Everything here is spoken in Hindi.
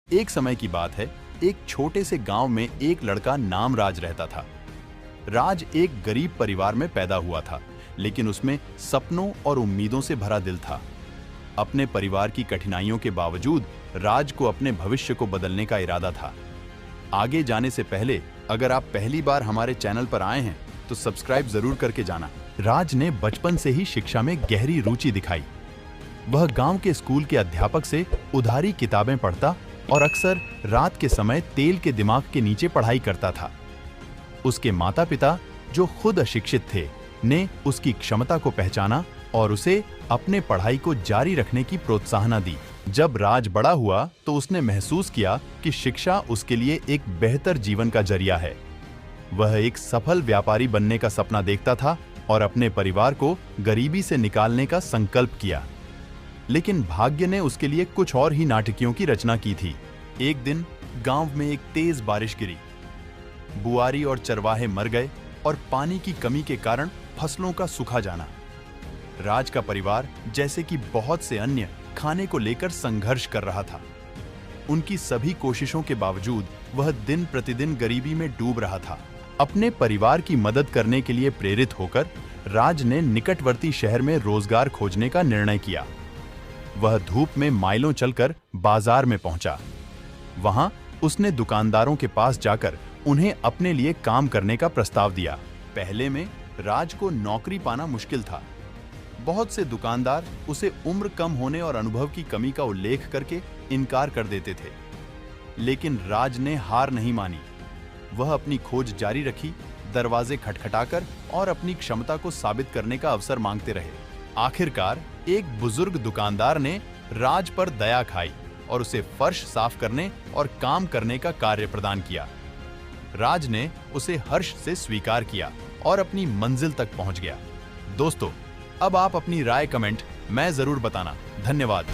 एक समय की बात है, एक छोटे से गांव में एक लड़का नाम राज रहता था। राज एक गरीब परिवार में पैदा हुआ था, लेकिन उसमें सपनों और उम्मीदों से भरा दिल था। अपने परिवार की कठिनाइयों के बावजूद राज को अपने भविष्य को बदलने का इरादा था। आगे जाने से पहले अगर आप पहली बार हमारे चैनल पर आए हैं तो सब्सक्राइब जरूर करके जाना। राज ने बचपन से ही शिक्षा में गहरी रुचि दिखाई। वह गांव के स्कूल के अध्यापक से उधारी किताबें पढ़ता और अक्सर रात के समय तेल के दिमाग के नीचे पढ़ाई करता था। उसके माता पिता, जो खुद अशिक्षित थे, ने उसकी क्षमता को पहचाना और उसे अपने पढ़ाई को जारी रखने की प्रोत्साहन दी। जब राज बड़ा हुआ तो उसने महसूस किया कि शिक्षा उसके लिए एक बेहतर जीवन का जरिया है। वह एक सफल व्यापारी बनने का सपना देखता था और अपने परिवार को गरीबी से निकालने का संकल्प किया। लेकिन भाग्य ने उसके लिए कुछ और ही नाटकियों की रचना की थी। एक दिन गांव में एक तेज बारिश गिरी। बुआरी और चरवाहे मर गए और पानी की कमी के कारण फसलों का सूखा जाना। राज का परिवार, जैसे कि बहुत से अन्य, खाने को लेकर संघर्ष कर रहा था। उनकी सभी कोशिशों के बावजूद वह दिन प्रतिदिन गरीबी में डूब रहा था। अपने परिवार की मदद करने के लिए प्रेरित होकर राज ने निकटवर्ती शहर में रोजगार खोजने का निर्णय किया। वह धूप में माइलों चलकर बाजार में पहुंचा। वहां उसने दुकानदारों के पास जाकर उन्हें अपने लिए काम करने का प्रस्ताव दिया। पहले में राज को नौकरी पाना मुश्किल था। बहुत से दुकानदार उसे उम्र कम होने और अनुभव की कमी का उल्लेख करके इनकार कर देते थे। लेकिन राज ने हार नहीं मानी। वह अपनी खोज जारी रखी, दरवाजे खटखटाकर और अपनी क्षमता को साबित करने का अवसर मांगते रहे। आखिरकार एक बुजुर्ग दुकानदार ने राज पर दया खाई और उसे फर्श साफ करने और काम करने का कार्य प्रदान किया। राज ने उसे हर्ष से स्वीकार किया और अपनी मंजिल तक पहुंच गया। दोस्तों, अब आप अपनी राय कमेंट में जरूर बताना। धन्यवाद।